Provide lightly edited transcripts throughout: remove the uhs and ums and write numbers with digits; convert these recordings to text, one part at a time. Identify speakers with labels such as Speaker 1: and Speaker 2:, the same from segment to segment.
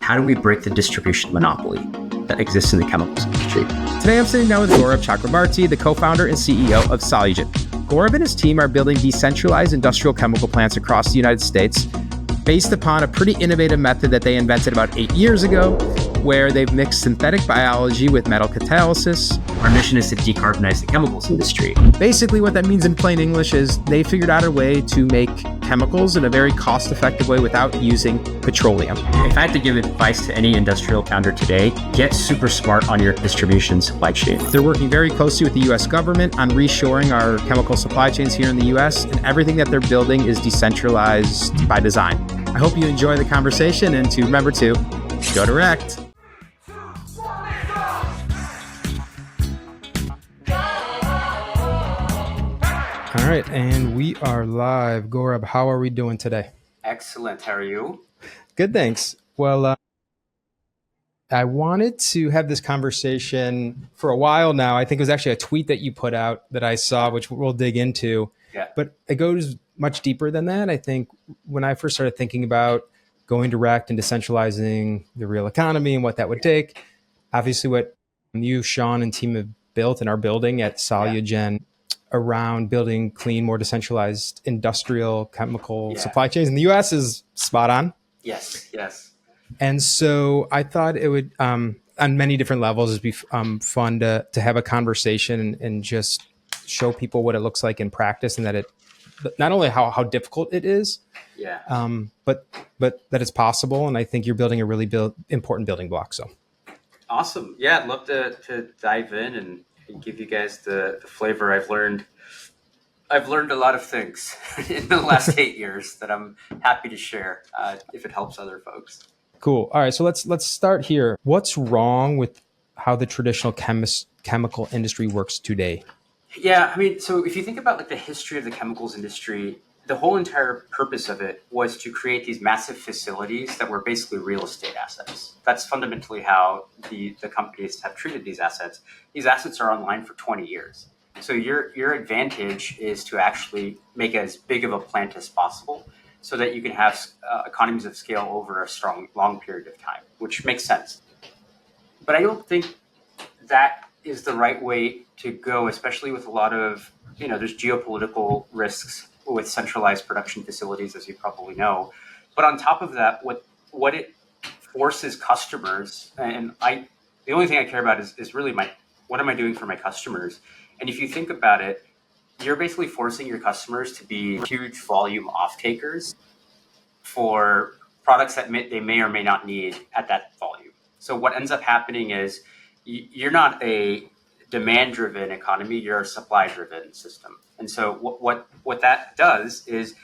Speaker 1: How do we break the distribution monopoly that exists in the chemicals industry?
Speaker 2: Today I'm sitting down with Gaurab Chakrabarti, the co-founder and CEO of Solugen. Gaurab and his team are building decentralized industrial chemical plants across the United States based upon a pretty innovative method that they invented about 8 years ago, where they've mixed synthetic biology with metal catalysis.
Speaker 1: Our mission is to decarbonize the chemicals industry.
Speaker 2: Basically, what that means in plain English is they figured out a way to make chemicals in a very cost-effective way without using petroleum.
Speaker 1: If I had to give advice to any industrial founder today, get super smart on your distribution supply chain.
Speaker 2: They're working very closely with the US government on reshoring our chemical supply chains here in the US, and everything that they're building is decentralized by design. I hope you enjoy the conversation, and to remember to go direct. All right, and we are live. Gaurab, how are we doing today?
Speaker 1: Excellent. How are you?
Speaker 2: Good, thanks. Well, I wanted to have this conversation for a while now. I think it was actually a tweet that you put out that I saw, which we'll dig into.
Speaker 1: Yeah.
Speaker 2: But it goes much deeper than that. I think when I first started thinking about going direct and decentralizing the real economy and what that would take, obviously what you, Sean, and team have built and are building at Solugen around building clean, more decentralized industrial chemical supply chains in the US is spot on.
Speaker 1: Yes.
Speaker 2: And so I thought it would, on many different levels, it'd be fun to have a conversation and just show people what it looks like in practice, and that it, not only how difficult it is, but that it's possible. And I think you're building a really important building block. So
Speaker 1: awesome. Yeah, I'd love to dive in and give you guys the flavor. I've learned a lot of things in the last 8 years that I'm happy to share if it helps other folks.
Speaker 2: Cool. All right. So let's start here. What's wrong with how the traditional chemical industry works today?
Speaker 1: Yeah, I mean, so if you think about like the history of the chemicals industry, the whole entire purpose of it was to create these massive facilities that were basically real estate assets. That's fundamentally how the companies have treated these assets. These assets are online for 20 years. So your advantage is to actually make as big of a plant as possible so that you can have economies of scale over a long period of time, which makes sense. But I don't think that is the right way to go, especially with a lot of, there's geopolitical risks with centralized production facilities, as you probably know. But on top of that, what it forces customers, and the only thing I care about is really what am I doing for my customers? And if you think about it, you're basically forcing your customers to be huge volume off-takers for products that they may or may not need at that volume. So what ends up happening is you're not a demand-driven economy, you're a supply-driven system. And so what that does is,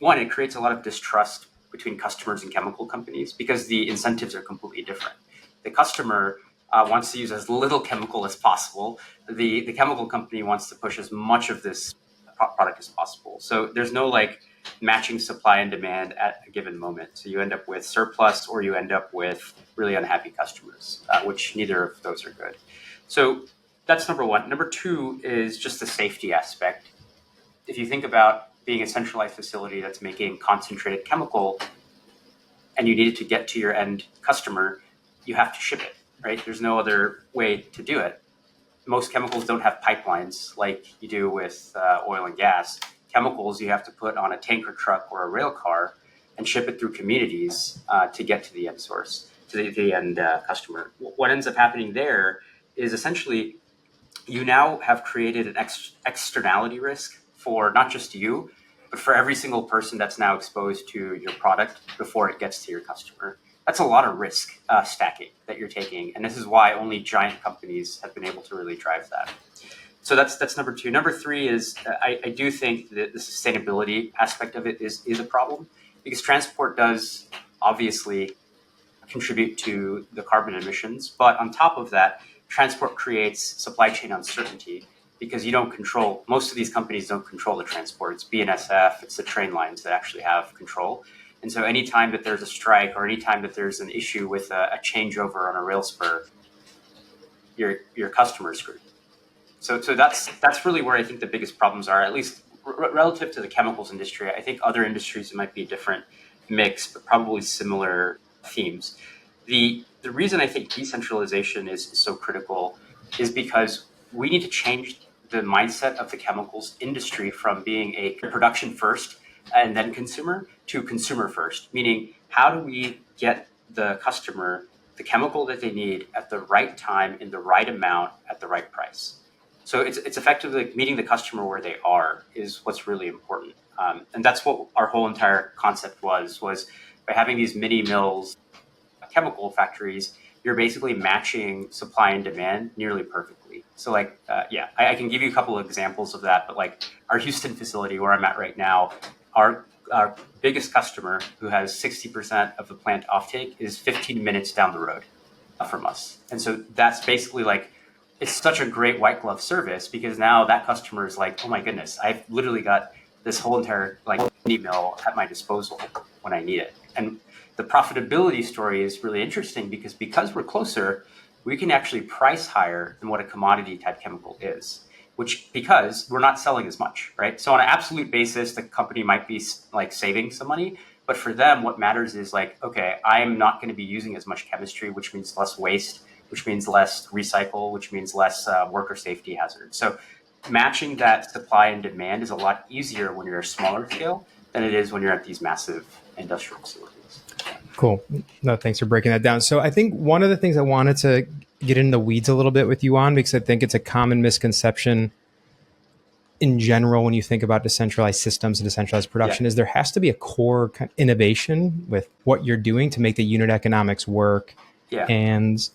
Speaker 1: one, it creates a lot of distrust between customers and chemical companies because the incentives are completely different. The customer wants to use as little chemical as possible. The chemical company wants to push as much of this product as possible. So there's no matching supply and demand at a given moment. So you end up with surplus or you end up with really unhappy customers, which neither of those are good. So that's number one. Number two is just the safety aspect. If you think about being a centralized facility that's making concentrated chemical and you need it to get to your end customer, you have to ship it, right? There's no other way to do it. Most chemicals don't have pipelines like you do with oil and gas. Chemicals you have to put on a tanker truck or a rail car and ship it through communities to get to the end source, to the end customer. What ends up happening there is essentially you now have created an externality risk for not just you, but for every single person that's now exposed to your product before it gets to your customer. That's a lot of risk stacking that you're taking. And this is why only giant companies have been able to really drive that. So that's number two. Number three is I do think that the sustainability aspect of it is a problem because transport does obviously contribute to the carbon emissions. But on top of that, transport creates supply chain uncertainty because most of these companies don't control the transport. It's BNSF, it's the train lines that actually have control. And so anytime that there's a strike or anytime that there's an issue with a changeover on a rail spur, your customer is screwed. So that's really where I think the biggest problems are, at least relative to the chemicals industry. I think other industries might be a different mix, but probably similar themes. The reason I think decentralization is so critical is because we need to change the mindset of the chemicals industry from being a production first and then consumer to consumer first, meaning how do we get the customer the chemical that they need at the right time in the right amount at the right price. So it's effectively meeting the customer where they are is what's really important. And that's what our whole entire concept was by having these mini mills, chemical factories, you're basically matching supply and demand nearly perfectly. So I can give you a couple of examples of that, but like our Houston facility where I'm at right now, our biggest customer who has 60% of the plant offtake is 15 minutes down the road from us. And so that's basically like, it's such a great white glove service because now that customer is like, oh my goodness, I've literally got this whole entire like mini mill at my disposal when I need it. And the profitability story is really interesting because we're closer, we can actually price higher than what a commodity type chemical is, which because we're not selling as much, right? So on an absolute basis, the company might be like saving some money, but for them, what matters is like, okay, I'm not going to be using as much chemistry, which means less waste, which means less recycle, which means less worker safety hazards. So matching that supply and demand is a lot easier when you're a smaller scale than it is when you're at these massive industrial facilities.
Speaker 2: Cool. No, thanks for breaking that down. So I think one of the things I wanted to get in the weeds a little bit with you on, because I think it's a common misconception in general when you think about decentralized systems and decentralized production, is there has to be a core kind of innovation with what you're doing to make the unit economics work.
Speaker 1: Yeah.
Speaker 2: And,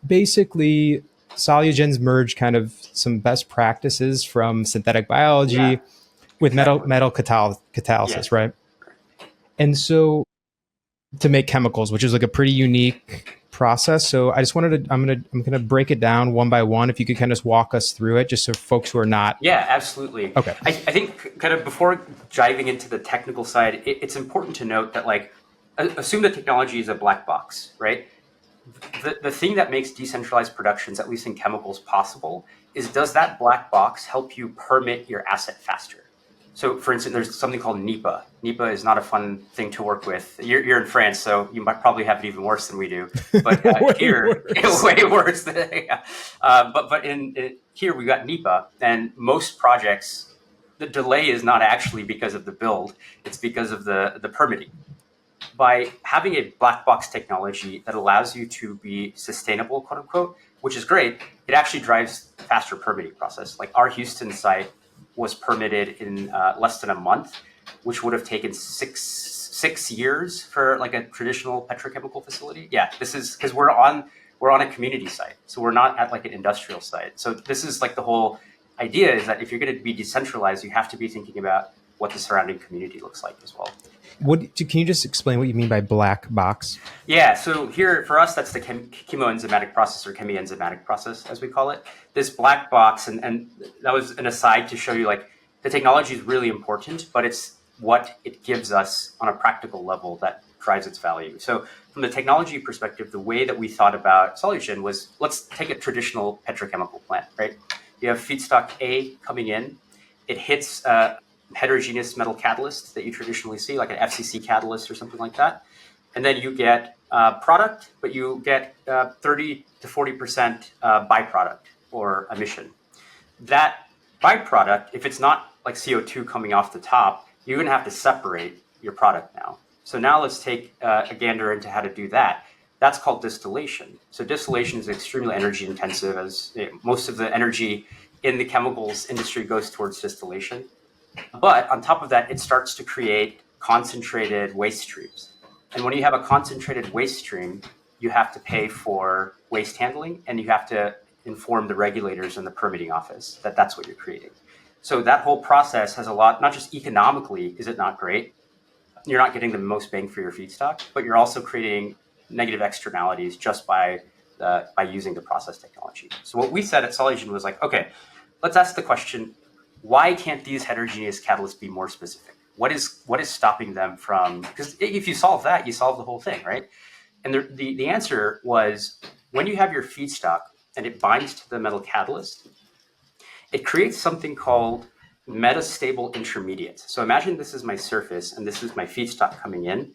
Speaker 2: basically Solugen's merged kind of some best practices from synthetic biology with metal catalysis, right? And so to make chemicals, which is like a pretty unique process. So I just wanted to, I'm gonna break it down one by one. If you could kind of just walk us through it, just so folks who are not.
Speaker 1: Yeah, absolutely.
Speaker 2: Okay.
Speaker 1: I think kind of before diving into the technical side, it's important to note that like, assume the technology is a black box, right? The thing that makes decentralized productions, at least in chemicals, possible is does that black box help you permit your asset faster? So, for instance, there's something called NEPA. NEPA is not a fun thing to work with. You're in France, so you might probably have it even worse than we do. But here, way worse. But here we got NEPA, and most projects, the delay is not actually because of the build; it's because of the permitting. By having a black box technology that allows you to be sustainable, quote unquote, which is great, it actually drives faster permitting process. Like our Houston site was permitted in less than a month, which would have taken six years for like a traditional petrochemical facility. Yeah, this is because we're on a community site, so we're not at like an industrial site. So this is like the whole idea is that if you're going to be decentralized, you have to be thinking about what the surrounding community looks like as well.
Speaker 2: Can you just explain what you mean by black box?
Speaker 1: Yeah, so here for us, that's the chemoenzymatic process or chemienzymatic process, as we call it. This black box, and that was an aside to show you like the technology is really important, but it's what it gives us on a practical level that drives its value. So from the technology perspective, the way that we thought about Solugen was let's take a traditional petrochemical plant, right? You have feedstock A coming in, it hits heterogeneous metal catalysts that you traditionally see, like an FCC catalyst or something like that. And then you get product, but you get 30 to 40% byproduct or emission. That byproduct, if it's not like CO2 coming off the top, you're going to have to separate your product now. So now let's take a gander into how to do that. That's called distillation. So distillation is extremely energy intensive, as most of the energy in the chemicals industry goes towards distillation. But on top of that, it starts to create concentrated waste streams. And when you have a concentrated waste stream, you have to pay for waste handling and you have to inform the regulators in the permitting office that that's what you're creating. So that whole process has a lot, not just economically, is it not great? You're not getting the most bang for your feedstock, but you're also creating negative externalities just by using the process technology. So what we said at Solugen was like, okay, let's ask the question, why can't these heterogeneous catalysts be more specific? What is stopping them from, because if you solve that, you solve the whole thing, right? And the answer was when you have your feedstock and it binds to the metal catalyst, it creates something called metastable intermediates. So imagine this is my surface and this is my feedstock coming in.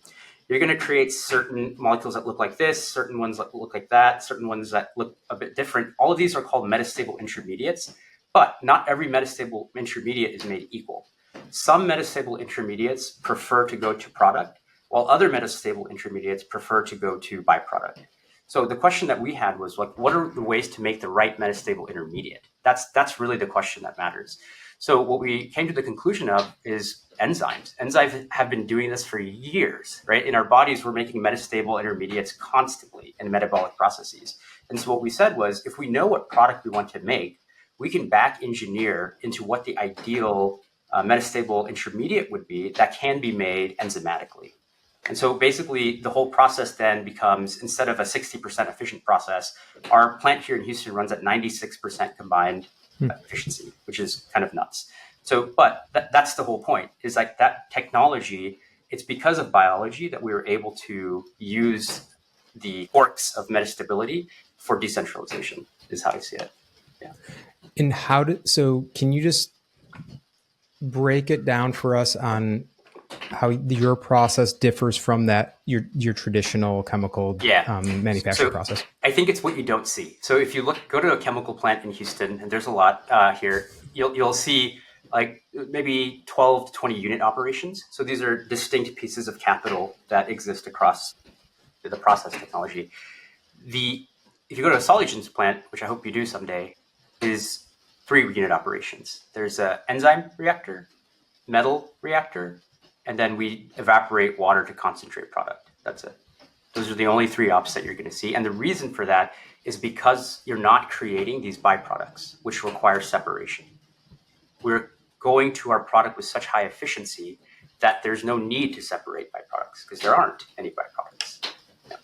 Speaker 1: You're going to create certain molecules that look like this, certain ones that look like that, certain ones that look a bit different. All of these are called metastable intermediates, but not every metastable intermediate is made equal. Some metastable intermediates prefer to go to product, while other metastable intermediates prefer to go to byproduct. So the question that we had was like, what are the ways to make the right metastable intermediate? That's really the question that matters. So what we came to the conclusion of is enzymes. Enzymes have been doing this for years, right? In our bodies, we're making metastable intermediates constantly in metabolic processes. And so what we said was, if we know what product we want to make, we can back engineer into what the ideal metastable intermediate would be that can be made enzymatically. And so basically the whole process then becomes, instead of a 60% efficient process, our plant here in Houston runs at 96% combined efficiency, which is kind of nuts. So, but that's the whole point, is like that technology, it's because of biology that we were able to use the forks of metastability for decentralization, is how I see it. Yeah.
Speaker 2: And so can you just break it down for us on how your process differs from that your traditional chemical manufacturing process?
Speaker 1: I think it's what you don't see. So if you go to a chemical plant in Houston, and there's a lot here, you'll see like maybe 12 to 20 unit operations. So these are distinct pieces of capital that exist across the process technology. If you go to a Solugen's plant, which I hope you do someday, is 3 unit operations. There's an enzyme reactor, metal reactor, and then we evaporate water to concentrate product. That's it. Those are the only 3 ops that you're going to see. And the reason for that is because you're not creating these byproducts, which require separation. We're going to our product with such high efficiency that there's no need to separate byproducts because there aren't any byproducts. Yeah.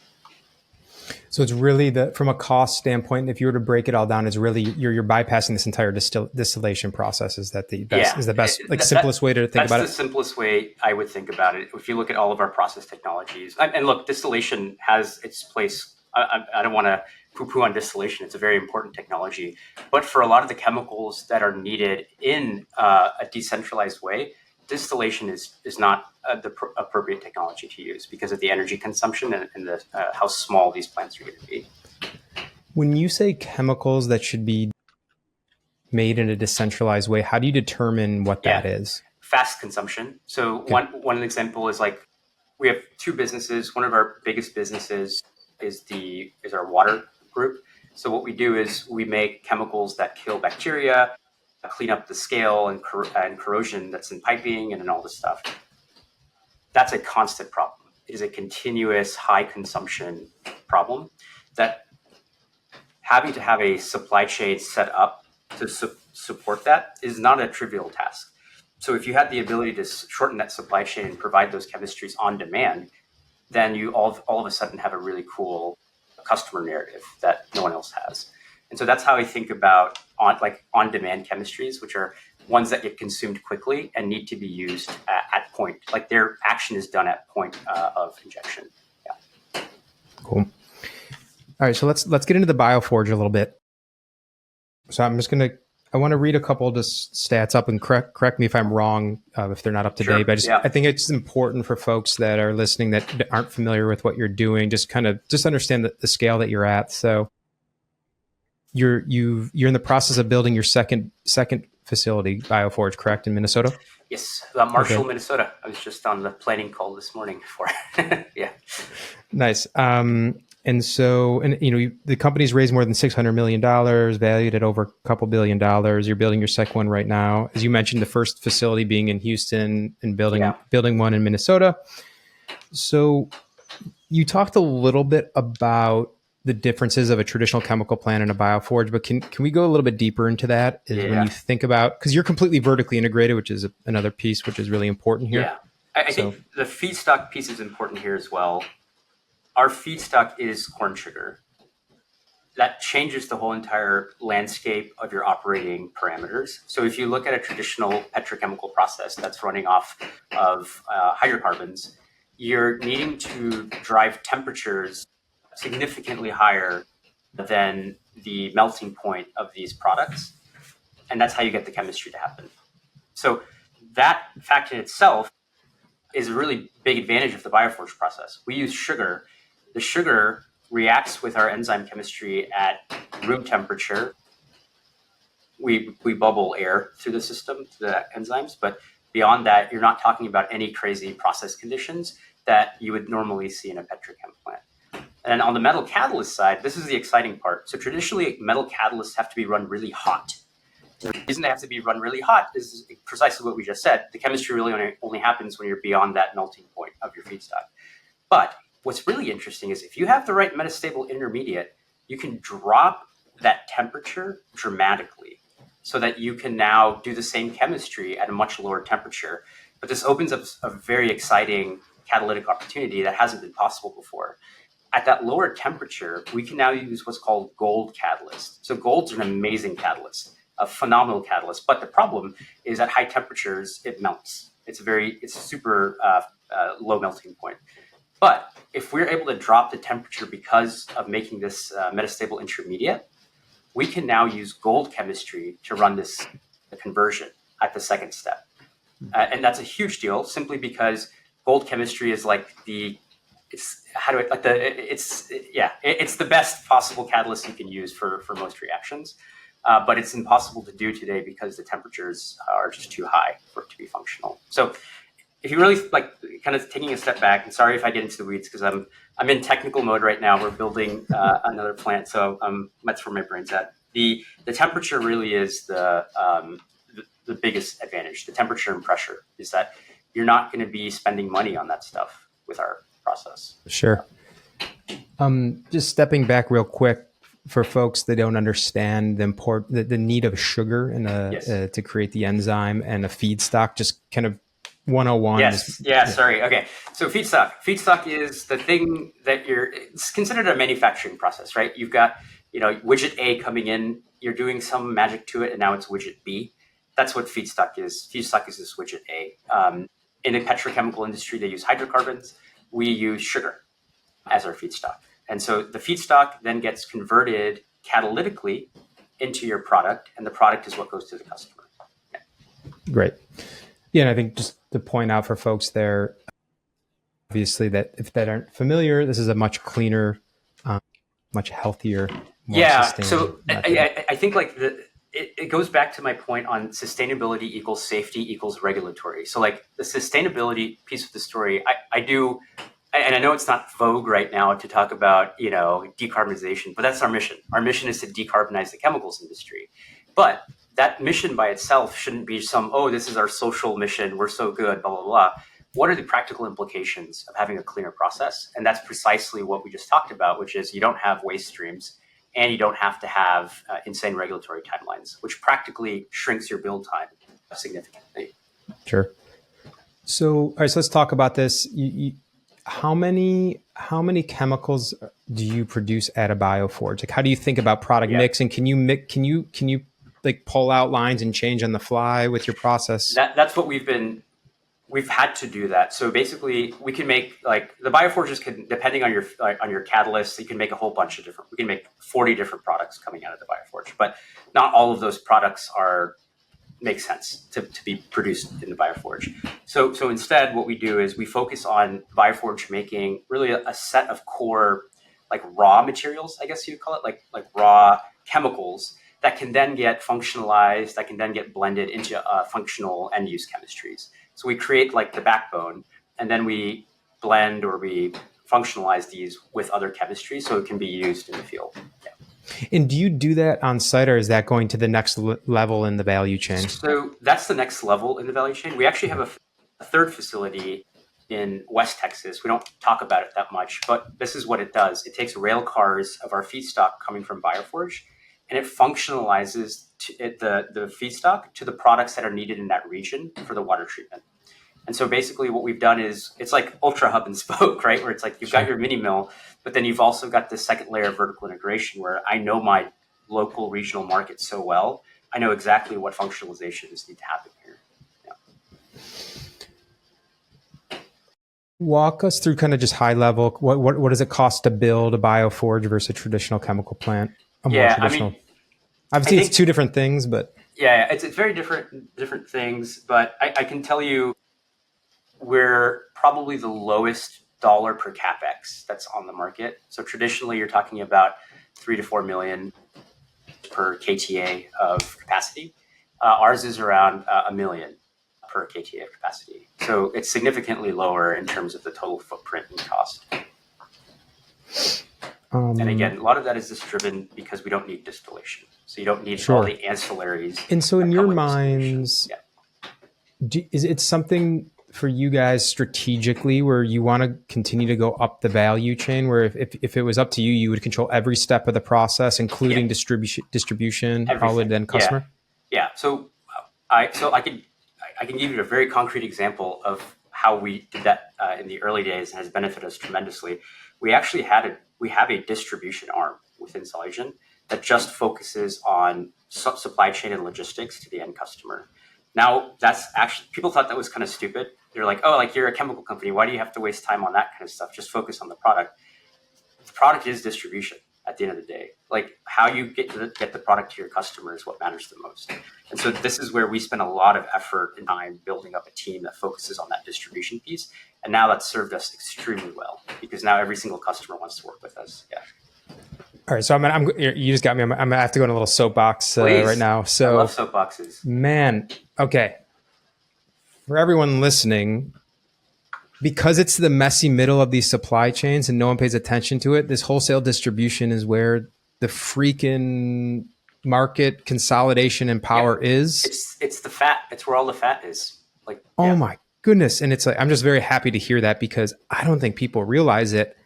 Speaker 2: So it's really from a cost standpoint, if you were to break it all down, it's really you're bypassing this entire distillation process. Is that the best? Is the best simplest way to think about it?
Speaker 1: That's the simplest way I would think about it. If you look at all of our process technologies, and look, distillation has its place. I don't want to poo-poo on distillation. It's a very important technology, but for a lot of the chemicals that are needed in a decentralized way, distillation is not the appropriate technology to use because of the energy consumption and the how small these plants are going to be.
Speaker 2: When you say chemicals that should be made in a decentralized way, how do you determine what that is?
Speaker 1: Fast consumption. So one example is like we have 2 businesses. One of our biggest businesses is our water group. So what we do is we make chemicals that kill bacteria, clean up the scale and corrosion that's in piping and in all this stuff. That's a constant problem. It is a continuous high consumption problem that having to have a supply chain set up to support that is not a trivial task. So if you had the ability to shorten that supply chain and provide those chemistries on demand, then you all of a sudden have a really cool customer narrative that no one else has. And so that's how I think about on-demand chemistries, which are ones that get consumed quickly and need to be used at point. Like their action is done at point of injection. Yeah.
Speaker 2: Cool. All right, so let's get into the Bioforge a little bit. So I want to read a couple of just stats up and correct me if I'm wrong if they're not up to date. But I think it's important for folks that are listening that aren't familiar with what you're doing, just understand the scale that you're at. So you're in the process of building your second facility, Bioforge, correct, in Minnesota?
Speaker 1: Yes, Marshall, okay. Minnesota. I was just on the planning call this morning for it. Yeah.
Speaker 2: Nice. And the company's raised more than $600 million, valued at over a couple $2 billion. You're building your second one right now. As you mentioned, the first facility being in Houston and building one in Minnesota. So you talked a little bit about the differences of a traditional chemical plant and a Bioforge, but can we go a little bit deeper into that? When you think about, because you're completely vertically integrated, which is another piece which is really important here.
Speaker 1: Yeah, I think the feedstock piece is important here as well. Our feedstock is corn sugar. That changes the whole entire landscape of your operating parameters. So if you look at a traditional petrochemical process that's running off of hydrocarbons, you're needing to drive temperatures significantly higher than the melting point of these products. And that's how you get the chemistry to happen. So that fact in itself is a really big advantage of the Bioforge process. We use sugar. The sugar reacts with our enzyme chemistry at room temperature. We bubble air through the system to the enzymes, but beyond that, you're not talking about any crazy process conditions that you would normally see in a petrochem plant. And on the metal catalyst side, this is the exciting part. So traditionally, metal catalysts have to be run really hot. The reason they have to be run really hot is precisely what we just said. The chemistry really only happens when you're beyond that melting point of your feedstock. But what's really interesting is if you have the right metastable intermediate, you can drop that temperature dramatically so that you can now do the same chemistry at a much lower temperature. But this opens up a very exciting catalytic opportunity that hasn't been possible before. At that lower temperature, we can now use what's called gold catalyst. So gold's an amazing catalyst, a phenomenal catalyst. But the problem is at high temperatures, it melts. It's a super low melting point. But if we're able to drop the temperature because of making this metastable intermediate, we can now use gold chemistry to run the conversion at the second step. And that's a huge deal simply because gold chemistry is like it's the best possible catalyst you can use for most reactions. But it's impossible to do today because the temperatures are just too high for it to be functional. So if you really like kind of taking a step back, and sorry if I get into the weeds because I'm in technical mode right now. We're building another plant, so that's where my brain's at. The temperature really is the biggest advantage. The temperature and pressure is that you're not going to be spending money on that stuff with our process.
Speaker 2: Sure. Just stepping back real quick for folks that don't understand the need of sugar to create the enzyme and a feedstock, just kind of 101.
Speaker 1: Yes. Sorry. Okay. So feedstock is the thing that it's considered a manufacturing process, right? You've got, widget A coming in, you're doing some magic to it, and now it's widget B. That's what feedstock is. Feedstock is this widget A. In the petrochemical industry, they use hydrocarbons. We use sugar as our feedstock. And so the feedstock then gets converted catalytically into your product, and the product is what goes to the customer. Yeah.
Speaker 2: Great. Yeah, and I think just to point out for folks there, obviously, that if they aren't familiar, this is a much cleaner, much healthier, more sustainable method.
Speaker 1: I think like it goes back to my point on sustainability equals safety equals regulatory. So like the sustainability piece of the story, I do, and I know it's not vogue right now to talk about, decarbonization, but that's our mission. Our mission is to decarbonize the chemicals industry. But that mission by itself shouldn't be this is our social mission, we're so good, blah, blah, blah. What are the practical implications of having a cleaner process? And that's precisely what we just talked about, which is you don't have waste streams and you don't have to have insane regulatory timelines, which practically shrinks your build time significantly.
Speaker 2: Sure. So, all right, so let's talk about this. How many chemicals do you produce at a Bioforge? Like, how do you think about product mix? And can you like pull out lines and change on the fly with your process?
Speaker 1: That's what we've had to do that. So basically we can make like the Bioforges can, depending on your catalyst, you can make a whole bunch of we can make 40 different products coming out of the Bioforge, but not all of those products make sense to be produced in the Bioforge. So instead what we do is we focus on Bioforge making really a set of core, like raw materials, I guess you'd call it, like raw chemicals that can then get functionalized, that can then get blended into functional end use chemistries. So we create like the backbone, and then we blend or we functionalize these with other chemistries so it can be used in the field. Yeah.
Speaker 2: And do you do that on site, or is that going to the next level in the value chain?
Speaker 1: So that's the next level in the value chain. We actually have a third facility in West Texas. We don't talk about it that much, but this is what it does. It takes rail cars of our feedstock coming from Bioforge, and it functionalizes the feedstock to the products that are needed in that region for the water treatment. And so basically what we've done is it's like ultra hub and spoke, right? Where it's like you've got your mini mill, but then you've also got the second layer of vertical integration where I know my local regional market so well. I know exactly what functionalizations need to happen here. Yeah.
Speaker 2: Walk us through kind of just high level. What does it cost to build a Bioforge versus a traditional chemical plant? Obviously it's two different things, but
Speaker 1: it's very different things. But I can tell you, we're probably the lowest dollar per capex that's on the market. So traditionally, you're talking about 3 to 4 million per KTA of capacity. Ours is around a million per KTA of capacity. So it's significantly lower in terms of the total footprint and cost. And again, a lot of that is just driven because we don't need distillation. So you don't need all the ancillaries.
Speaker 2: And so in your minds, is it something for you guys strategically where you want to continue to go up the value chain, where if it was up to you, you would control every step of the process, including distribution, all the way to the end customer?
Speaker 1: Yeah. So I can give you a very concrete example of how we did that in the early days and has benefited us tremendously. We actually have a distribution arm within Solugen that just focuses on supply chain and logistics to the end customer. Now, that's actually, people thought that was kind of stupid. They're like, oh, like you're a chemical company. Why do you have to waste time on that kind of stuff? Just focus on the product. The product is distribution at the end of the day. Like how you get the product to your customer is what matters the most. And so this is where we spend a lot of effort and time building up a team that focuses on that distribution piece. And now that's served us extremely well because now every single customer wants to work with us. Yeah.
Speaker 2: All right, so you just got me. I'm gonna have to go in a little soapbox right now. So
Speaker 1: I love soapboxes.
Speaker 2: Man, okay. For everyone listening, because it's the messy middle of these supply chains and no one pays attention to it, this wholesale distribution is where the freaking market consolidation and power is.
Speaker 1: It's the fat. It's where all the fat is. Like,
Speaker 2: oh my goodness. And it's like, I'm just very happy to hear that because I don't think people realize it.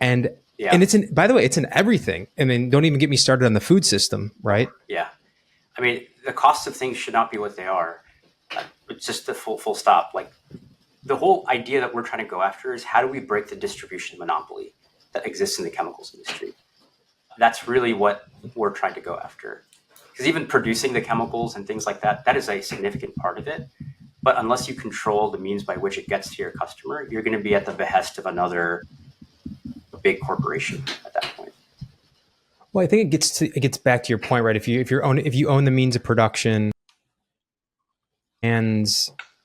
Speaker 2: And it's by the way, it's in everything. I mean, don't even get me started on the food system, right?
Speaker 1: Yeah. I mean, the cost of things should not be what they are. It's just the full stop. Like the whole idea that we're trying to go after is how do we break the distribution monopoly that exists in the chemicals industry? That's really what we're trying to go after. Because even producing the chemicals and things like that, that is a significant part of it. But unless you control the means by which it gets to your customer, you're going to be at the behest of another big corporation at that point.
Speaker 2: Well, I think it gets back to your point, right? If you own the means of production, and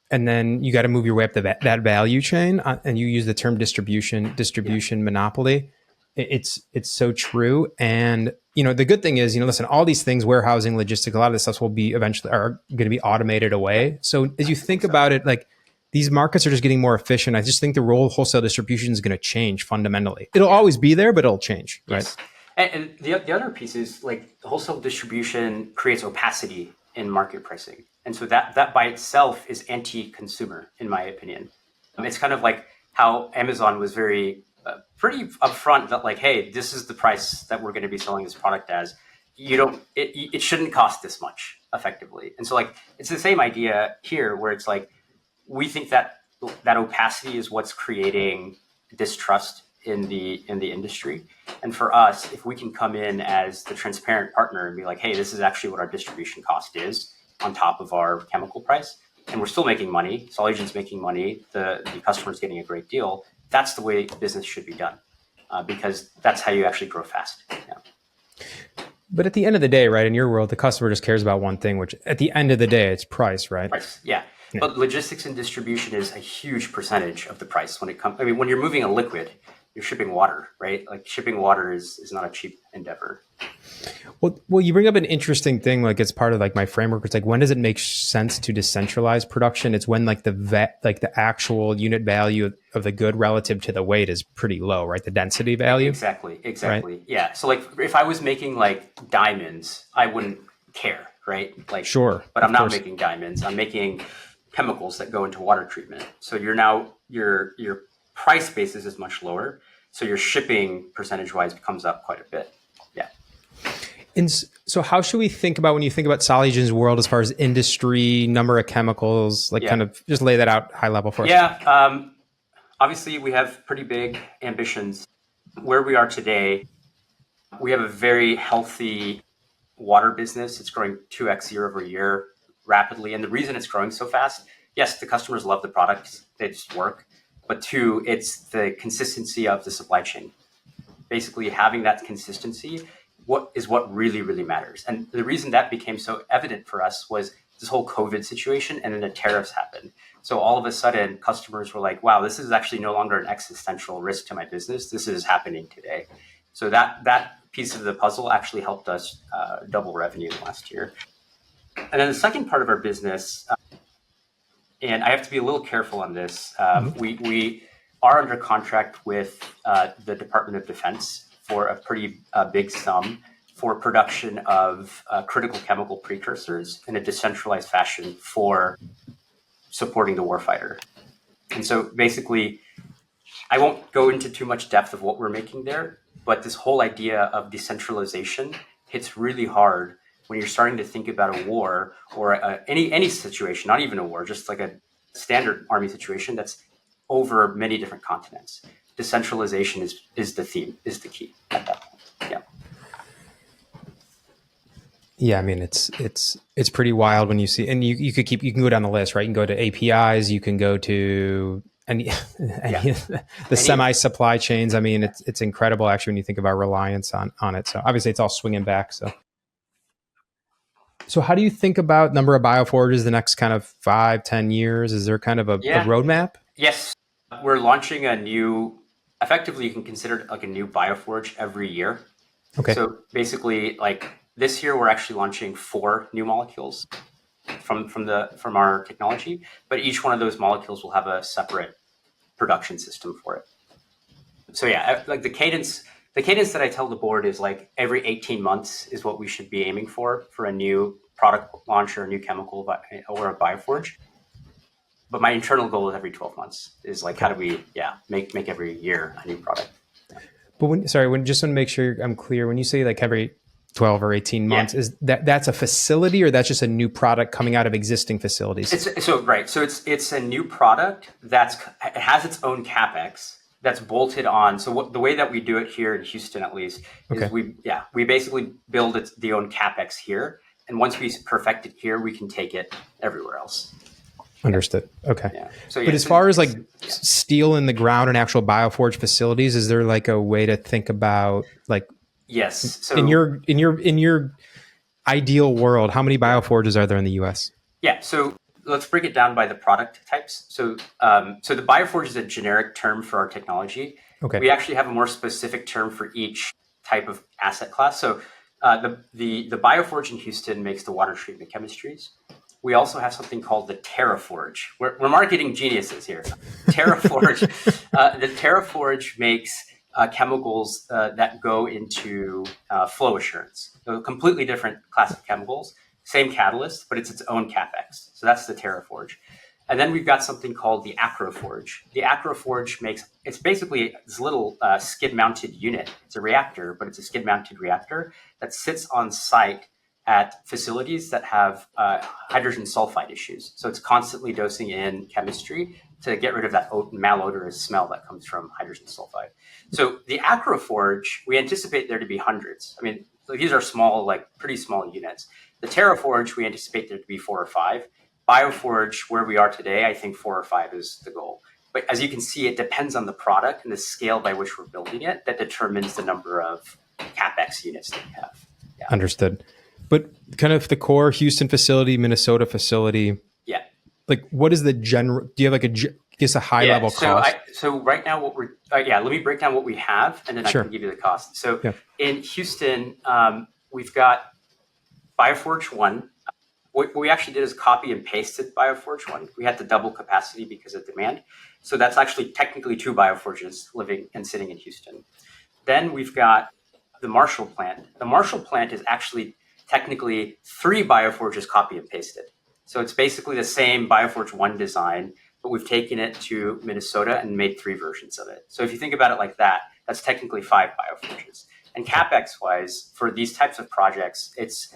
Speaker 2: then you got to move your way up that value chain, and you use the term distribution monopoly. It's so true. And the good thing is, listen, all these things, warehousing, logistics, a lot of this stuff will be eventually are going to be automated away. So as you think about it, like these markets are just getting more efficient. I just think the role of wholesale distribution is going to change fundamentally. It'll always be there, but it'll change, right?
Speaker 1: Yes. And the other piece is like the wholesale distribution creates opacity in market pricing. And so that by itself is anti-consumer, in my opinion. It's kind of like how Amazon was pretty upfront that like, hey, this is the price that we're going to be selling this product as. It shouldn't cost this much effectively. And so like, it's the same idea here where it's like, we think that opacity is what's creating distrust in the industry. And for us, if we can come in as the transparent partner and be like, hey, this is actually what our distribution cost is on top of our chemical price, and we're still making money, Solugen's making money, the customer's getting a great deal, that's the way business should be done, because that's how you actually grow fast. Yeah.
Speaker 2: But at the end of the day, right, in your world, the customer just cares about one thing, which at the end of the day, it's price, right?
Speaker 1: Price, yeah. But logistics and distribution is a huge percentage of the price when it comes. I mean, when you're moving a liquid, you're shipping water, right? Like shipping water is not a cheap endeavor.
Speaker 2: Well, you bring up an interesting thing. Like it's part of like my framework. It's like, when does it make sense to decentralize production? It's when like the actual unit value of the good relative to the weight is pretty low, right? The density value.
Speaker 1: Exactly.
Speaker 2: Right?
Speaker 1: Yeah. So like if I was making like diamonds, I wouldn't care, right? Like
Speaker 2: sure.
Speaker 1: But I'm not making diamonds. I'm making chemicals that go into water treatment. So your price basis is much lower. So your shipping percentage wise comes up quite a bit. Yeah.
Speaker 2: And so how should we think about when you think about Solugen's world as far as industry, number of chemicals, like kind of just lay that out high level for us?
Speaker 1: Yeah. Obviously we have pretty big ambitions. Where we are today, we have a very healthy water business. It's growing 2x year over year rapidly. And the reason it's growing so fast, yes, the customers love the products, they just work. But two, it's the consistency of the supply chain. Basically having that consistency what really, really matters. And the reason that became so evident for us was this whole COVID situation, and then the tariffs happened. So all of a sudden, customers were like, wow, this is actually no longer an existential risk to my business. This is happening today. So that piece of the puzzle actually helped us double revenue last year. And then the second part of our business, and I have to be a little careful on this, we are under contract with the Department of Defense for a pretty big sum for production of critical chemical precursors in a decentralized fashion for supporting the warfighter. And so basically, I won't go into too much depth of what we're making there, but this whole idea of decentralization hits really hard when you're starting to think about a war or any situation, not even a war, just like a standard army situation that's over many different continents. Decentralization is the theme, is the key at that point. Yeah.
Speaker 2: Yeah, I mean it's pretty wild when you see, and you can go down the list, right? You can go to APIs, you can go to the semi supply chains. I mean, it's incredible actually when you think about reliance on it. So obviously it's all swinging back. So how do you think about number of Bioforges the next kind of 5-10 years? Is there kind of a roadmap?
Speaker 1: Yes, we're launching a new. Effectively, you can consider it like a new Bioforge every year.
Speaker 2: Okay.
Speaker 1: So basically, like this year, we're actually launching 4 new molecules from our technology, but each one of those molecules will have a separate production system for it. So yeah, like the cadence that I tell the board is like every 18 months is what we should be aiming for a new product launch or a new chemical or a Bioforge. But my internal goal is every 12 months is like, how do we, make every year a new product. Yeah.
Speaker 2: But just want to make sure I'm clear. When you say like every 12 or 18 months, is that's a facility or that's just a new product coming out of existing facilities?
Speaker 1: It's a new product it has its own CapEx that's bolted on. So the way that we do it here in Houston, at least, is we basically build the own CapEx here. And once we perfect it here, we can take it everywhere else.
Speaker 2: Understood. Okay.
Speaker 1: Yeah.
Speaker 2: But as far as like steel in the ground and actual Bioforge facilities, is there like a way to think about like,
Speaker 1: yes. So
Speaker 2: in your ideal world, how many Bioforges are there in the US?
Speaker 1: Yeah. So let's break it down by the product types. So the Bioforge is a generic term for our technology.
Speaker 2: Okay.
Speaker 1: We actually have a more specific term for each type of asset class. So the Bioforge in Houston makes the water treatment chemistries. We also have something called the TerraForge. We're marketing geniuses here. TerraForge. The TerraForge makes chemicals that go into flow assurance. So a completely different class of chemicals, same catalyst, but it's its own CapEx. So that's the TerraForge. And then we've got something called the Acroforge. The Acroforge it's basically this little skid-mounted unit. It's a reactor, but it's a skid-mounted reactor that sits on site at facilities that have hydrogen sulfide issues. So it's constantly dosing in chemistry to get rid of that malodorous smell that comes from hydrogen sulfide. So the Acroforge, we anticipate there to be hundreds. I mean, these are small, like pretty small units. The TerraForge, we anticipate there to be 4 or 5. Bioforge, where we are today, I think 4 or 5 is the goal. But as you can see, it depends on the product and the scale by which we're building it that determines the number of CapEx units that we have. Yeah.
Speaker 2: Understood. But kind of the core Houston facility, Minnesota facility.
Speaker 1: Yeah.
Speaker 2: Like, what is the general? Do you have like a high level cost?
Speaker 1: So right now, what we're let me break down what we have, and then I can give you the cost. So in Houston, we've got Bioforge 1. What we actually did is copy and pasted Bioforge 1. We had to double capacity because of demand. So that's actually technically 2 Bioforges living and sitting in Houston. Then we've got the Marshall plant. The Marshall plant is actually technically 3 Bioforges copy and pasted. So it's basically the same Bioforge 1 design, but we've taken it to Minnesota and made 3 versions of it. So if you think about it like that, that's technically 5 Bioforges. And CapEx wise, for these types of projects, it's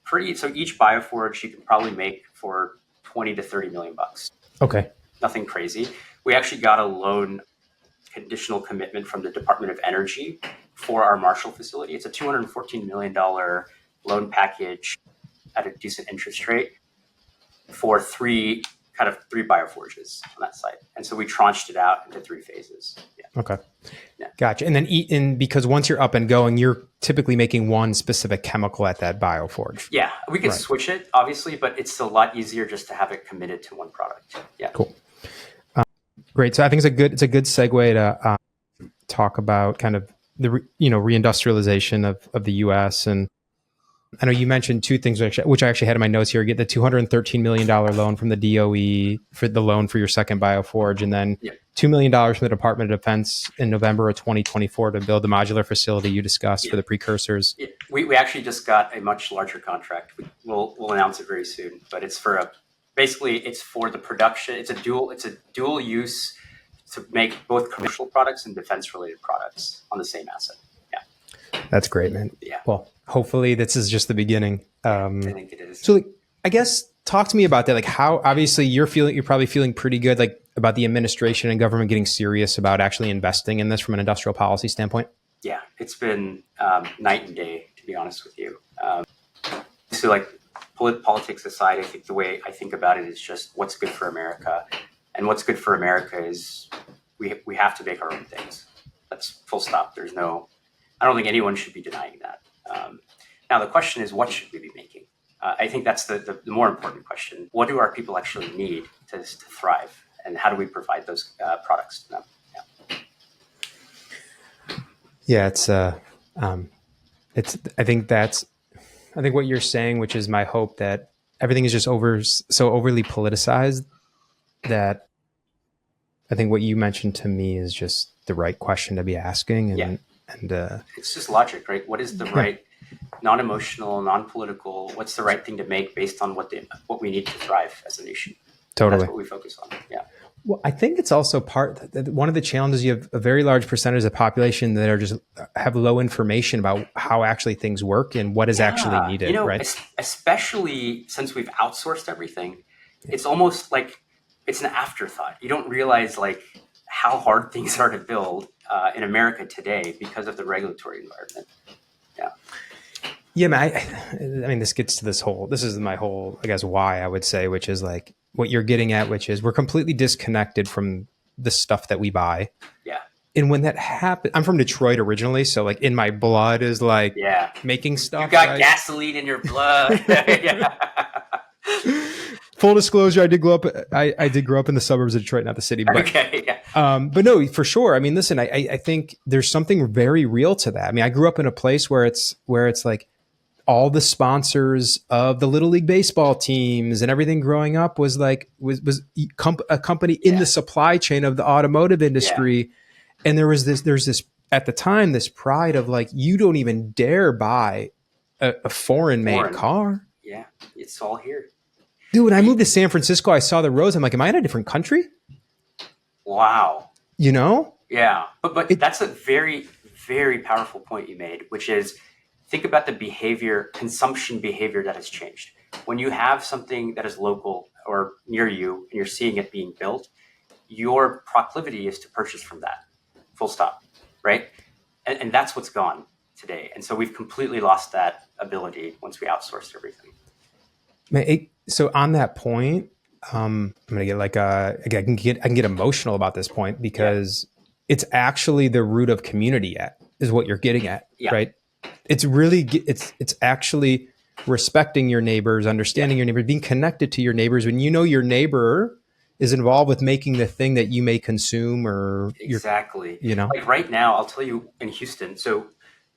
Speaker 1: pretty, so each Bioforge you can probably make for 20 to 30 million bucks.
Speaker 2: Okay.
Speaker 1: Nothing crazy. We actually got a loan conditional commitment from the Department of Energy for our Marshall facility. It's a $214 million loan package at a decent interest rate for 3 kind of 3 bioforges on that site. And so we tranched it out into 3 phases. Yeah.
Speaker 2: Okay.
Speaker 1: Yeah.
Speaker 2: Gotcha. And then because once you're up and going, you're typically making one specific chemical at that bioforge.
Speaker 1: Yeah, we could switch it, obviously, but it's a lot easier just to have it committed to one product. Yeah.
Speaker 2: Cool. Great. So I think it's a good segue to talk about kind of the reindustrialization of the U.S. And I know you mentioned 2 things which I actually had in my notes here. Get the $213 million loan from the DOE for the loan for your second Bioforge, and then $2 million from the Department of Defense in November of 2024 to build the modular facility you discussed for the precursors.
Speaker 1: Yeah. We actually just got a much larger contract. We'll announce it very soon, but it's for it's for the production. It's a dual use to make both commercial products and defense related products on the same asset.
Speaker 2: That's great, man.
Speaker 1: Yeah.
Speaker 2: Well, hopefully this is just the beginning.
Speaker 1: I think it is.
Speaker 2: So I guess talk to me about that. Like how obviously you're probably feeling pretty good, like about the administration and government getting serious about actually investing in this from an industrial policy standpoint.
Speaker 1: Yeah, it's been night and day, to be honest with you. So like politics aside, I think the way I think about it is just what's good for America. And what's good for America is we have to make our own things. That's full stop. I don't think anyone should be denying that. Now, the question is, what should we be making? I think that's the more important question. What do our people actually need to thrive? And how do we provide those products to them?
Speaker 2: Yeah, I think what you're saying, which is my hope, that everything is just so overly politicized that I think what you mentioned to me is just the right question to be asking. And
Speaker 1: it's just logic, right? What is the right, non-emotional, non-political, what's the right thing to make based on what we need to thrive as a nation?
Speaker 2: Totally.
Speaker 1: That's what we focus on. Yeah.
Speaker 2: Well, I think it's also one of the challenges. You have a very large percentage of the population that are just have low information about how actually things work and what is actually needed, right?
Speaker 1: Especially since we've outsourced everything, it's almost like it's an afterthought. You don't realize like how hard things are to build in America today because of the regulatory environment. Yeah.
Speaker 2: Yeah, man. I mean, this is my whole, I guess, why I would say, which is like what you're getting at, which is we're completely disconnected from the stuff that we buy.
Speaker 1: Yeah.
Speaker 2: And when that happens, I'm from Detroit originally. So like in my blood is like making stuff.
Speaker 1: You got gasoline in your blood. Yeah.
Speaker 2: Full disclosure, I did grow up in the suburbs of Detroit, not the city. But,
Speaker 1: okay. Yeah.
Speaker 2: But no, for sure. I mean, listen, I think there's something very real to that. I mean, I grew up in a place where it's like all the sponsors of the Little League baseball teams and everything growing up was a company in the supply chain of the automotive industry. Yeah. And there's this at the time, this pride of like, you don't even dare buy a foreign made car.
Speaker 1: Yeah. It's all here.
Speaker 2: Dude, when I moved to San Francisco, I saw the roads. I'm like, am I in a different country?
Speaker 1: Wow.
Speaker 2: You know?
Speaker 1: Yeah. But that's a very, very powerful point you made, which is think about the consumption behavior that has changed. When you have something that is local or near you and you're seeing it being built, your proclivity is to purchase from that. Full stop. Right? And that's what's gone today. And so we've completely lost that ability once we outsourced everything.
Speaker 2: So on that point, I'm gonna get like I can get emotional about this point because it's actually the root of community is what you're getting at, right? It's really it's actually respecting your neighbors, understanding your neighbors, being connected to your neighbors. When you know your neighbor is involved with making the thing that you may consume, or
Speaker 1: exactly, like right now, I'll tell you in Houston. So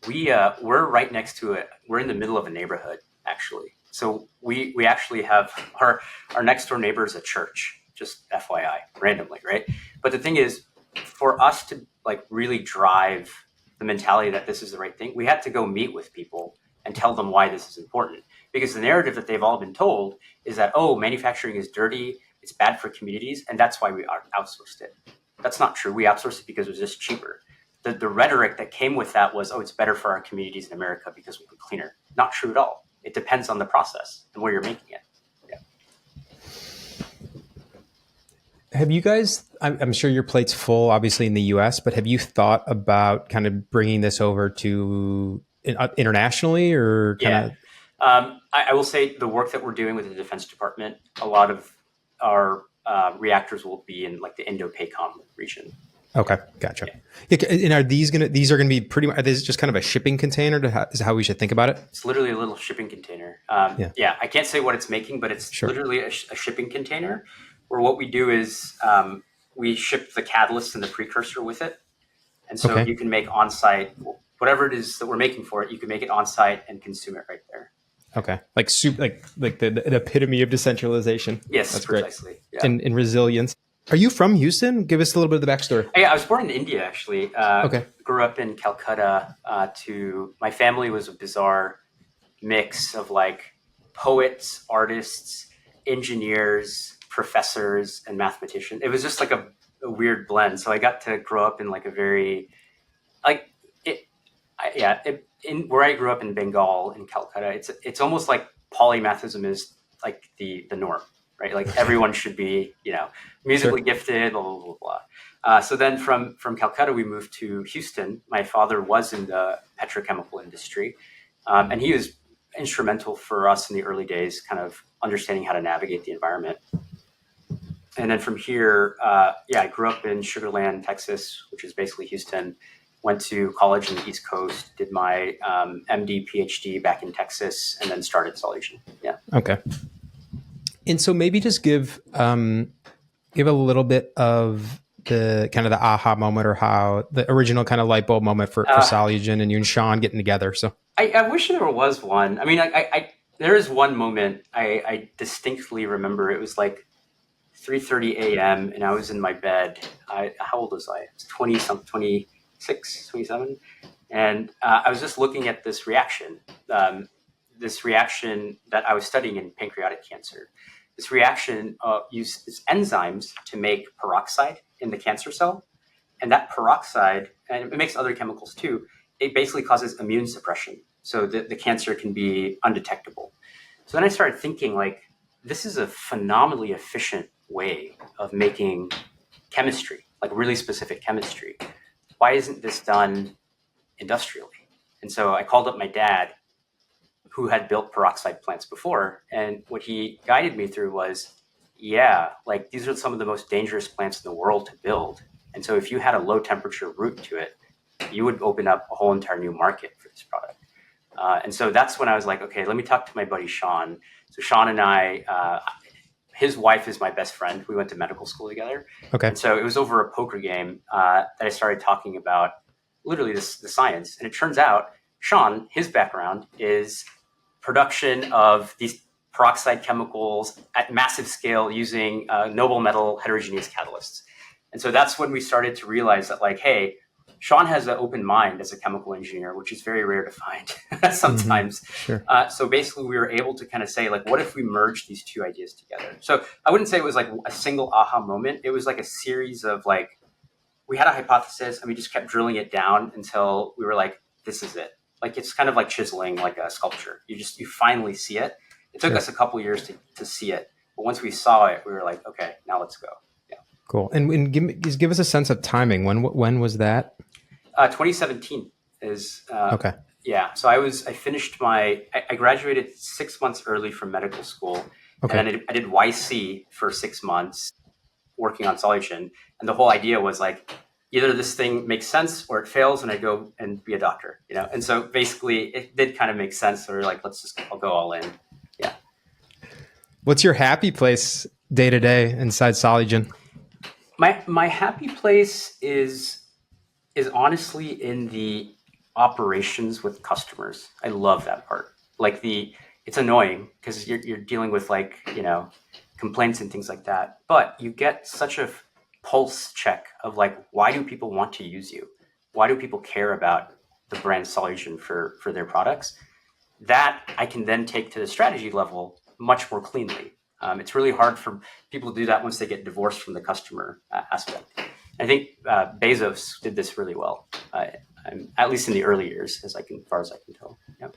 Speaker 1: we're right next to it. We're in the middle of a neighborhood, actually. So we actually have our next door neighbor is a church, just FYI, randomly, right? But the thing is, for us to like really drive the mentality that this is the right thing, we had to go meet with people and tell them why this is important. Because the narrative that they've all been told is that, manufacturing is dirty, it's bad for communities, and that's why we outsourced it. That's not true. We outsourced it because it was just cheaper. The rhetoric that came with that was, it's better for our communities in America because we'll be cleaner. Not true at all. It depends on the process and where you're making it. Yeah.
Speaker 2: Have you guys, I'm sure your plate's full, obviously, in the US, but have you thought about kind of bringing this over to internationally or kind of?
Speaker 1: I will say the work that we're doing with the Defense Department, a lot of our reactors will be in like the Indo-PACOM region.
Speaker 2: Okay, gotcha. Yeah, and are these gonna be pretty much? Are these just kind of a shipping container? Is how we should think about it?
Speaker 1: It's literally a little shipping container.
Speaker 2: Yeah.
Speaker 1: Yeah, I can't say what it's making, but it's
Speaker 2: Sure.
Speaker 1: literally a shipping container. Where what we do is we ship the catalyst and the precursor with it, and so
Speaker 2: Okay.
Speaker 1: you can make on-site whatever it is that we're making for it. You can make it on-site and consume it right there.
Speaker 2: Okay. Like soup, like the epitome of decentralization.
Speaker 1: Yes,
Speaker 2: That's
Speaker 1: precisely.
Speaker 2: great.
Speaker 1: Yeah.
Speaker 2: And resilience. Are you from Houston? Give us a little bit of the backstory.
Speaker 1: Yeah, I was born in India actually.
Speaker 2: Okay.
Speaker 1: Grew up in Calcutta. My family was a bizarre mix of like poets, artists, engineers, professors, and mathematicians. It was just like a weird blend. So I got to grow up in like a very like it. In where I grew up in Bengal in Calcutta, it's almost like polymathism is like the norm, right? Like everyone should be musically gifted, blah blah blah blah. So then from Calcutta we moved to Houston. My father was in the petrochemical industry, and he was instrumental for us in the early days, kind of understanding how to navigate the environment. And then from here, I grew up in Sugar Land, Texas, which is basically Houston. Went to college in the East Coast, did my MD, PhD back in Texas, and then started Solugen. Yeah.
Speaker 2: Okay. And so maybe just give a little bit of the kind of the aha moment, or how the original kind of light bulb moment for Solugen and you and Sean getting together. So
Speaker 1: I wish there was one. I mean, there is one moment I distinctly remember. It was like 3:30 a.m. and I was in my bed. How old was I? I was 20-something, 26, 27. And I was just looking at this reaction that I was studying in pancreatic cancer. This reaction uses enzymes to make peroxide in the cancer cell. And that peroxide, and it makes other chemicals too, it basically causes immune suppression. So the cancer can be undetectable. So then I started thinking, like, this is a phenomenally efficient way of making chemistry, like really specific chemistry. Why isn't this done industrially? And so I called up my dad, who had built peroxide plants before. And what he guided me through was, like these are some of the most dangerous plants in the world to build. And so if you had a low temperature route to it, you would open up a whole entire new market for this product. And so that's when I was like, okay, let me talk to my buddy Sean. So Sean and I, his wife is my best friend. We went to medical school together.
Speaker 2: okay.
Speaker 1: And so it was over a poker game that I started talking about literally the science. And it turns out Sean, his background is production of these peroxide chemicals at massive scale using noble metal heterogeneous catalysts. And so that's when we started to realize that, like, hey, Sean has an open mind as a chemical engineer, which is very rare to find sometimes.
Speaker 2: Sure.
Speaker 1: So basically we were able to kind of say, like, what if we merge these two ideas together? So I wouldn't say it was like a single aha moment. It was like a series of, like, we had a hypothesis and we just kept drilling it down until we were like, this is it. Like, it's kind of like chiseling like a sculpture. You finally see it. It took us a couple years to see it. But once we saw it, we were like, okay, now let's go. Yeah.
Speaker 2: Cool. And give us a sense of timing. When was that?
Speaker 1: 2017 is
Speaker 2: okay.
Speaker 1: Yeah. So I finished I graduated 6 months early from medical school.
Speaker 2: Okay.
Speaker 1: And then I did YC for 6 months working on Solugen. And the whole idea was, like, either this thing makes sense or it fails and I go and be a doctor, And so basically it did kind of make sense. So we're like, I'll go all in. Yeah.
Speaker 2: What's your happy place day to day inside Solugen?
Speaker 1: My happy place is honestly in the operations with customers. I love that part. Like, it's annoying because you're dealing with, like, complaints and things like that, but you get such a pulse check of, like, why do people want to use you? Why do people care about the brand Solugen for their products? That I can then take to the strategy level much more cleanly. It's really hard for people to do that once they get divorced from the customer aspect. I think Bezos did this really well, at least in the early years, as far as I can tell. Yeah.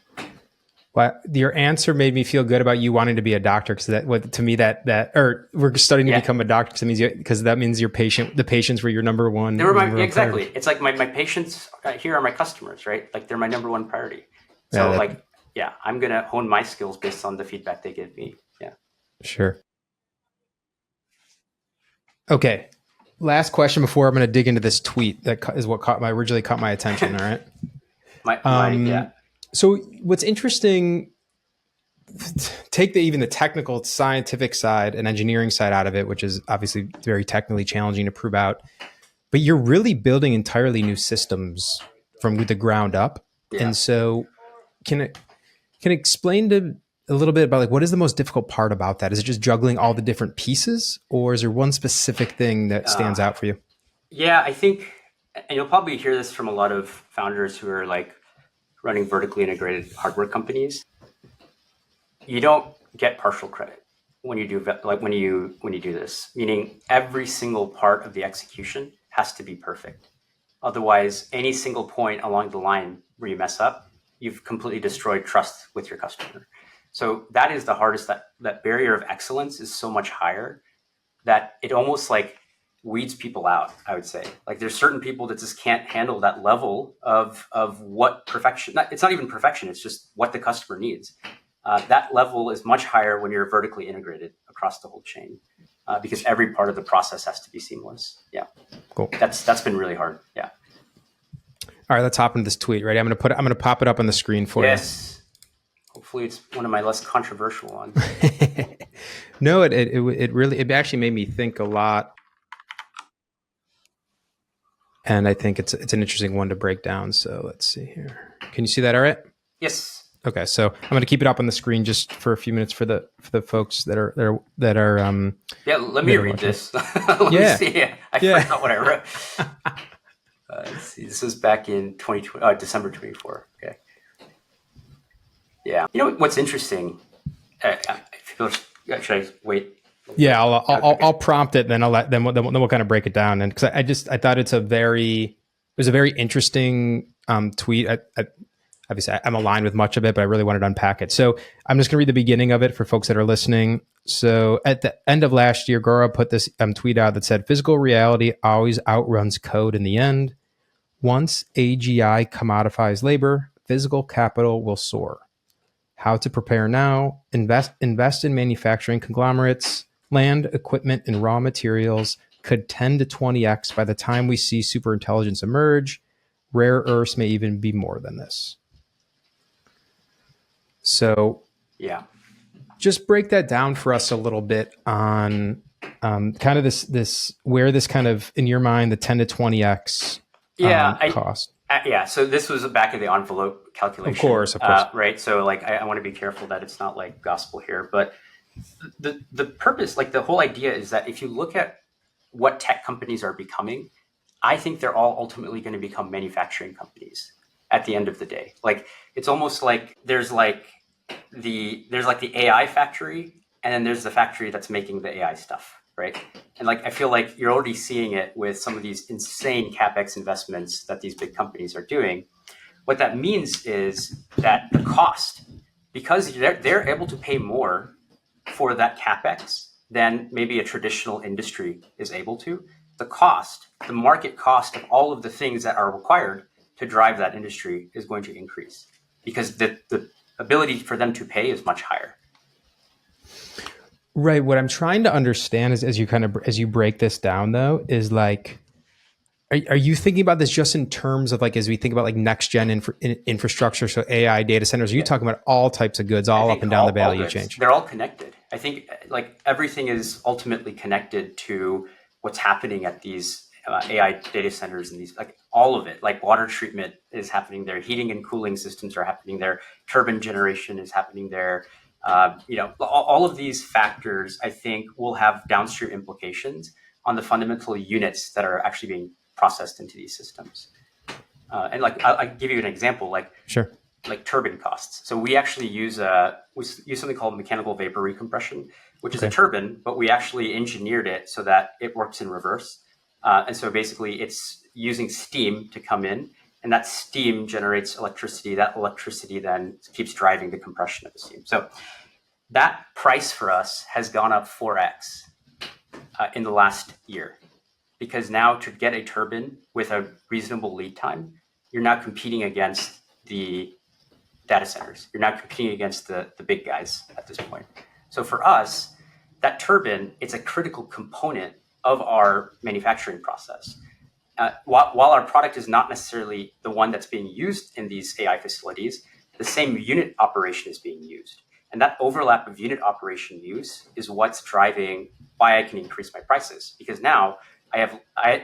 Speaker 2: Well, your answer made me feel good about you wanting to be a doctor, because we're studying to become a doctor, because that means the patients were your number one.
Speaker 1: They were exactly. Priority. It's like my patients here are my customers, right? Like, they're my number one priority. So I'm going to hone my skills based on the feedback they give me. Yeah.
Speaker 2: Sure. Okay. Last question before I'm going to dig into this tweet that is what originally caught my attention. All right.
Speaker 1: Yeah.
Speaker 2: So what's interesting, take even the technical scientific side and engineering side out of it, which is obviously very technically challenging to prove out, but you're really building entirely new systems from the ground up.
Speaker 1: Yeah.
Speaker 2: And so can it explain to a little bit about like what is the most difficult part about that? Is it just juggling all the different pieces, or is there one specific thing that stands out for you?
Speaker 1: Yeah, I think, and you'll probably hear this from a lot of founders who are like running vertically integrated hardware companies. You don't get partial credit when you do when you do this, meaning every single part of the execution has to be perfect. Otherwise, any single point along the line where you mess up, you've completely destroyed trust with your customer. So that is the hardest. That barrier of excellence is so much higher that it almost like weeds people out, I would say. Like there's certain people that just can't handle that level of what perfection, it's not even perfection, it's just what the customer needs. That level is much higher when you're vertically integrated across the whole chain, because every part of the process has to be seamless. Yeah.
Speaker 2: Cool.
Speaker 1: That's been really hard. Yeah.
Speaker 2: All right, let's hop into this tweet. Ready? I'm going to pop it up on the screen for you.
Speaker 1: Yes. Hopefully it's one of my less controversial ones.
Speaker 2: No, it really, it actually made me think a lot. And I think it's an interesting one to break down. So let's see here. Can you see that all right?
Speaker 1: Yes.
Speaker 2: Okay, so I'm going to keep it up on the screen just for a few minutes for the folks that are
Speaker 1: Yeah, let me read this. Let me see. I forgot what I wrote. Let's see. This was back in December 24. Okay. Yeah. You know what's interesting? Should I wait?
Speaker 2: Yeah, I'll prompt it, then we'll kind of break it down. And because I thought it was a very interesting tweet. Obviously, I'm aligned with much of it, but I really wanted to unpack it. So I'm just going to read the beginning of it for folks that are listening. So at the end of last year, Gaurab put this tweet out that said, "Physical reality always outruns code in the end. Once AGI commodifies labor, physical capital will soar. How to prepare now: invest in manufacturing conglomerates. Land, equipment, and raw materials could 10 to 20x by the time we see superintelligence emerge. Rare earths may even be more than this." So,
Speaker 1: yeah,
Speaker 2: just break that down for us a little bit on kind of this where this kind of, in your mind, the 10 to 20x cost.
Speaker 1: Yeah, so this was a back of the envelope calculation.
Speaker 2: Of course.
Speaker 1: Right. So like, I want to be careful that it's not like gospel here, but the purpose, like the whole idea is that if you look at what tech companies are becoming, I think they're all ultimately going to become manufacturing companies at the end of the day. Like it's almost like there's like the AI factory, and then there's the factory that's making the AI stuff, right? And like I feel like you're already seeing it with some of these insane capex investments that these big companies are doing. What that means is that the cost, because they're able to pay more for that capex than maybe a traditional industry is able to, the market cost of all of the things that are required to drive that industry is going to increase because the ability for them to pay is much higher.
Speaker 2: Right. What I'm trying to understand is as you break this down though, is like, are you thinking about this just in terms of like, as we think about like next gen infrastructure, so AI data centers, are you talking about all types of goods, all up and down the value chain?
Speaker 1: They're all connected. I think like everything is ultimately connected to what's happening at these AI data centers, and these, like all of it, like water treatment is happening there, heating and cooling systems are happening there, turbine generation is happening there. All of these factors, I think, will have downstream implications on the fundamental units that are actually being processed into these systems. And like, I'll give you an example, like,
Speaker 2: sure,
Speaker 1: like turbine costs. So we actually use something called mechanical vapor recompression, which is a turbine, but we actually engineered it so that it works in reverse. And so basically it's using steam to come in, and that steam generates electricity. That electricity then keeps driving the compression of the steam. So that price for us has gone up 4x in the last year, because now to get a turbine with a reasonable lead time, you're now competing against the data centers. You're now competing against the big guys at this point. So for us, that turbine, it's a critical component of our manufacturing process. While our product is not necessarily the one that's being used in these AI facilities, the same unit operation is being used. And that overlap of unit operation use is what's driving why I can increase my prices. Because now I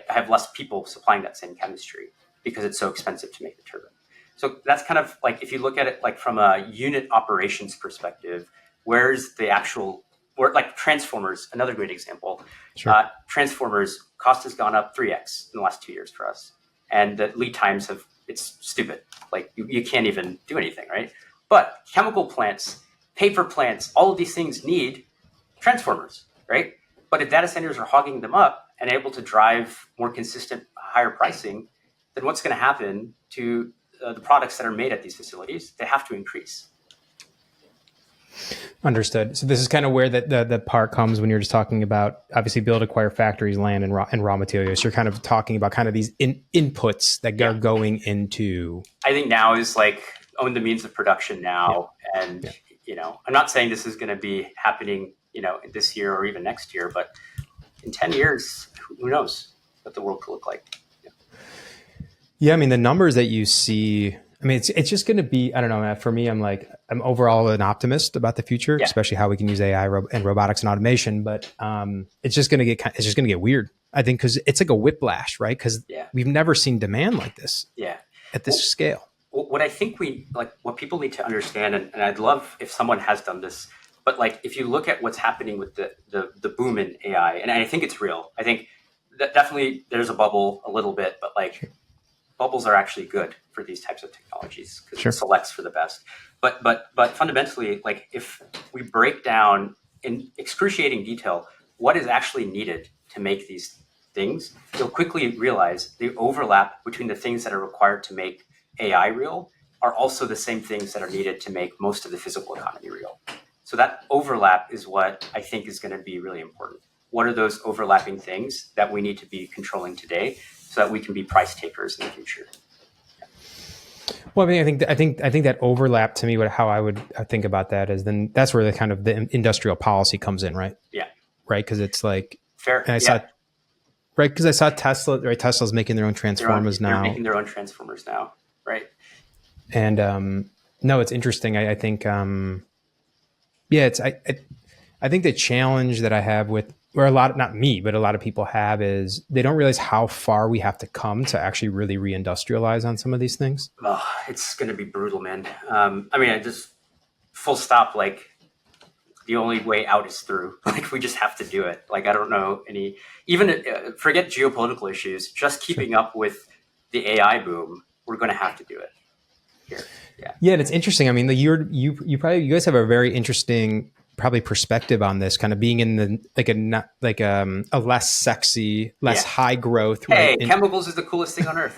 Speaker 1: have less people supplying that same chemistry because it's so expensive to make the turbine. So that's kind of like, if you look at it like from a unit operations perspective, where's the actual, or like transformers, another great example.
Speaker 2: Sure.
Speaker 1: Transformers cost has gone up 3x in the last 2 years for us. And the lead times it's stupid. Like you can't even do anything, right? But chemical plants, paper plants, all of these things need transformers, right? But if data centers are hogging them up and able to drive more consistent, higher pricing, then what's going to happen to the products that are made at these facilities? They have to increase.
Speaker 2: Understood. So this is kind of where the part comes when you're just talking about, obviously, build, acquire factories, land, and raw materials. You're kind of talking about kind of these inputs that are going into.
Speaker 1: I think now is like own the means of production now, and I'm not saying this is going to be happening, this year or even next year, but in 10 years, who knows what the world could look like.
Speaker 2: Yeah, I mean, the numbers that you see, I mean, it's just going to be, I don't know, for me, I'm overall an optimist about the future, especially how we can use AI and robotics and automation, but it's just going to get weird, I think, because it's like a whiplash, right? Because we've never seen demand like this at this scale.
Speaker 1: What I think what people need to understand, and I'd love if someone has done this, but like if you look at what's happening with the boom in AI, and I think it's real. I think that definitely there's a bubble a little bit, but like bubbles are actually good for these types of technologies because it selects for the best. But fundamentally, like if we break down in excruciating detail what is actually needed to make these things, you'll quickly realize the overlap between the things that are required to make AI real are also the same things that are needed to make most of the physical economy real. So that overlap is what I think is going to be really important. What are those overlapping things that we need to be controlling today so that we can be price takers in the future?
Speaker 2: Well, I mean, I think that overlap to me, how I would think about that is then that's where the kind of the industrial policy comes in, right?
Speaker 1: Yeah.
Speaker 2: Right, because it's like
Speaker 1: fair.
Speaker 2: And I saw Tesla. Right, Tesla's making their own transformers now.
Speaker 1: They're making their own transformers now, right?
Speaker 2: And no, it's interesting. I think it's I think the challenge that I have with, or not me, but a lot of people have, is they don't realize how far we have to come to actually really reindustrialize on some of these things.
Speaker 1: Oh, it's going to be brutal, man. I mean, I just full stop. Like the only way out is through. Like we just have to do it. Like I don't know forget geopolitical issues. Just keeping up with the AI boom, we're going to have to do it here.
Speaker 2: Yeah, and it's interesting. I mean, you guys have a very interesting probably perspective on this, kind of being in the a less sexy, less high growth.
Speaker 1: Hey, chemicals is the coolest thing on earth.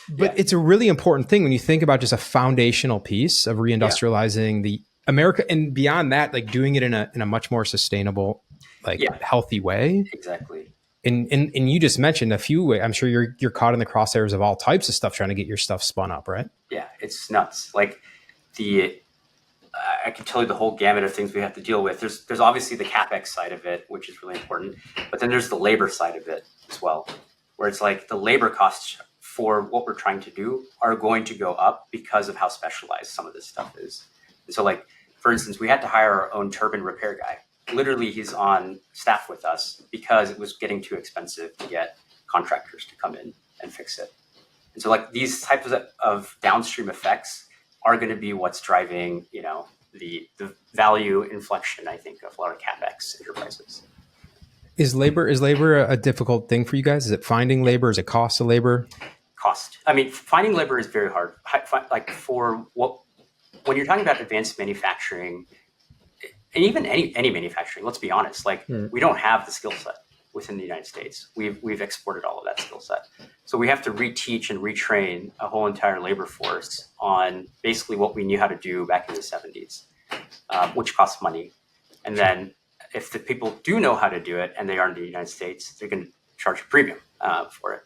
Speaker 2: But it's a really important thing when you think about just a foundational piece of reindustrializing the America, and beyond that, like doing it in a much more sustainable, healthy way.
Speaker 1: Exactly.
Speaker 2: And you just mentioned a few ways. I'm sure you're caught in the crosshairs of all types of stuff trying to get your stuff spun up, right?
Speaker 1: Yeah, it's nuts. Like I can tell you the whole gamut of things we have to deal with. There's obviously the CapEx side of it, which is really important, but then there's the labor side of it as well, where it's like the labor costs for what we're trying to do are going to go up because of how specialized some of this stuff is. And so like, for instance, we had to hire our own turbine repair guy. Literally, he's on staff with us because it was getting too expensive to get contractors to come in and fix it. And so like these types of downstream effects are going to be what's driving, the value inflection, I think, of a lot of CapEx enterprises.
Speaker 2: Is labor a difficult thing for you guys? Is it finding labor? Is it cost of labor?
Speaker 1: Cost. I mean, finding labor is very hard. Like when you're talking about advanced manufacturing, and even any manufacturing, let's be honest, like we don't have the skill set within the United States. We've exported all of that skill set. So we have to reteach and retrain a whole entire labor force on basically what we knew how to do back in the 70s, which costs money. And then if the people do know how to do it and they are in the United States, they're going to charge a premium for it.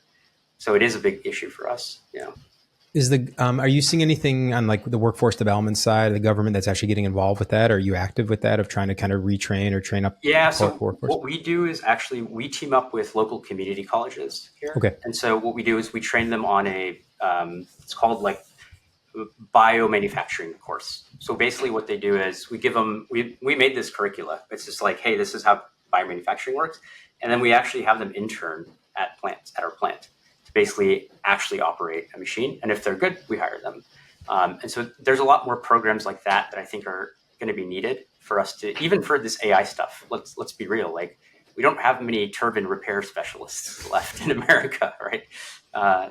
Speaker 1: So it is a big issue for us.
Speaker 2: Are you seeing anything on like the workforce development side of the government that's actually getting involved with that? Are you active with that of trying to kind of retrain or train up
Speaker 1: Yeah,
Speaker 2: the
Speaker 1: so
Speaker 2: workforce?
Speaker 1: what we do is actually we team up with local community colleges here.
Speaker 2: Okay.
Speaker 1: And so what we do is we train them on it's called like biomanufacturing course. So basically what they do is we give them, we made this curricula. It's just like, hey, this is how biomanufacturing works. And then we actually have them intern at our plant to basically actually operate a machine. And if they're good, we hire them. And so there's a lot more programs like that I think are going to be needed for us to, even for this AI stuff. Let's be real. Like, we don't have many turbine repair specialists left in America, right?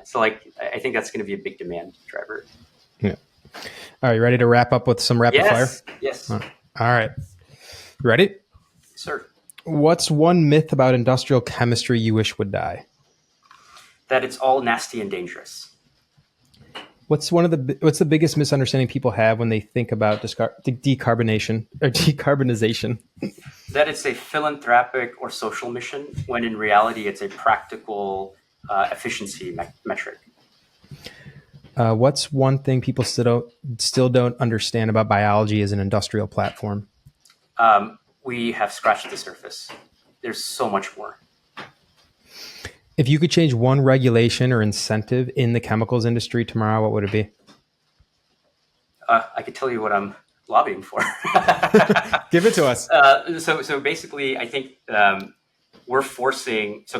Speaker 1: So like, I think that's going to be a big demand driver.
Speaker 2: Yeah. All right, you ready to wrap up with some rapid fire?
Speaker 1: Yes.
Speaker 2: All right. You ready?
Speaker 1: Sir.
Speaker 2: What's one myth about industrial chemistry you wish would die?
Speaker 1: That it's all nasty and dangerous.
Speaker 2: What's the biggest misunderstanding people have when they think about decarbonization?
Speaker 1: That it's a philanthropic or social mission, when in reality it's a practical efficiency metric.
Speaker 2: What's one thing people still don't understand about biology as an industrial platform?
Speaker 1: We have scratched the surface. There's so much more.
Speaker 2: If you could change one regulation or incentive in the chemicals industry tomorrow, what would it be?
Speaker 1: I could tell you what I'm lobbying for.
Speaker 2: Give it to us.
Speaker 1: So basically, I think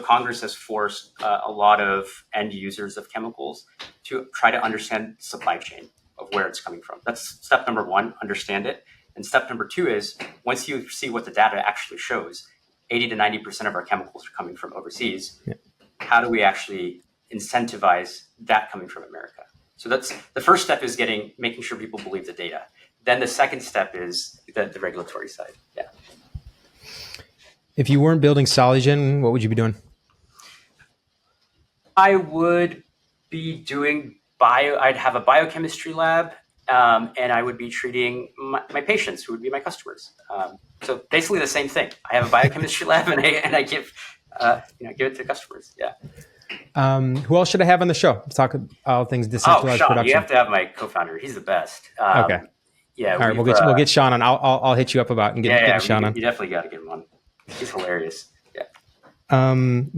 Speaker 1: Congress has forced a lot of end users of chemicals to try to understand the supply chain of where it's coming from. That's step number one, understand it. And step number two is, once you see what the data actually shows, 80 to 90% of our chemicals are coming from overseas. Yeah. How do we actually incentivize that coming from America? So that's the first step, is making sure people believe the data. Then the second step is the regulatory side. Yeah.
Speaker 2: If you weren't building Solugen, what would you be doing?
Speaker 1: I would be doing I'd have a biochemistry lab, and I would be treating my patients, who would be my customers. So basically the same thing. I have a biochemistry lab, and I give it to customers. Yeah.
Speaker 2: Who else should I have on the show to talk all things decentralized
Speaker 1: Sean,
Speaker 2: production?
Speaker 1: You have to have my co-founder. He's the best.
Speaker 2: Okay.
Speaker 1: Yeah.
Speaker 2: All right. We'll get Sean on. I'll hit you up about and get Sean on.
Speaker 1: You definitely got to get him on. He's hilarious. Yeah.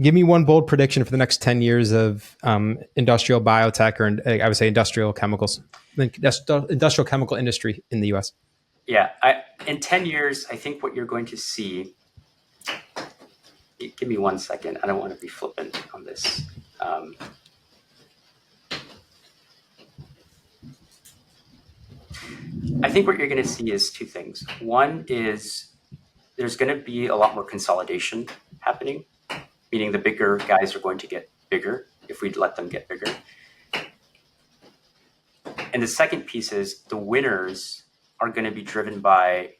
Speaker 2: Give me one bold prediction for the next 10 years of industrial biotech, or I would say industrial chemicals, industrial chemical industry in the U.S.
Speaker 1: Yeah. In 10 years, I think what you're going to see. Give me 1 second. I don't want to be flippant on this. I think what you're going to see is two things. One is there's going to be a lot more consolidation happening, meaning the bigger guys are going to get bigger if we let them get bigger. And the second piece is the winners are going to be driven by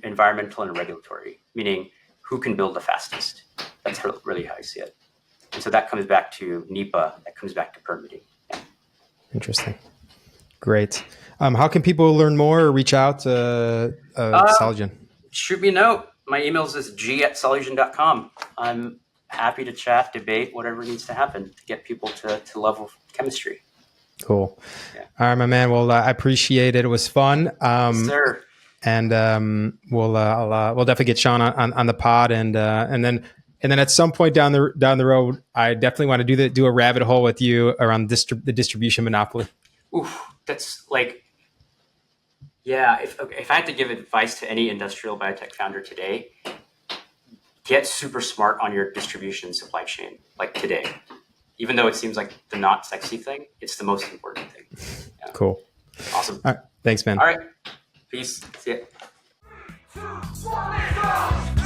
Speaker 1: environmental and regulatory, meaning who can build the fastest. That's really how I see it. And so that comes back to NEPA, that comes back to permitting. Yeah.
Speaker 2: Interesting. Great. How can people learn more or reach out to Solugen?
Speaker 1: Shoot me a note. My email is g@solugen.com. I'm happy to chat, debate, whatever needs to happen to get people to level chemistry.
Speaker 2: Cool. Yeah. All right, my man. Well, I appreciate it. It was fun.
Speaker 1: Yes, sir.
Speaker 2: And we'll definitely get Sean on the pod, and then at some point down the road, I definitely want to do a rabbit hole with you around the distribution monopoly.
Speaker 1: Oof, that's like, yeah. If I had to give advice to any industrial biotech founder today, get super smart on your distribution supply chain. Like today, even though it seems like the not sexy thing, it's the most important thing. Yeah.
Speaker 2: Cool.
Speaker 1: Awesome.
Speaker 2: All right. Thanks, man.
Speaker 1: All right. Peace. See ya.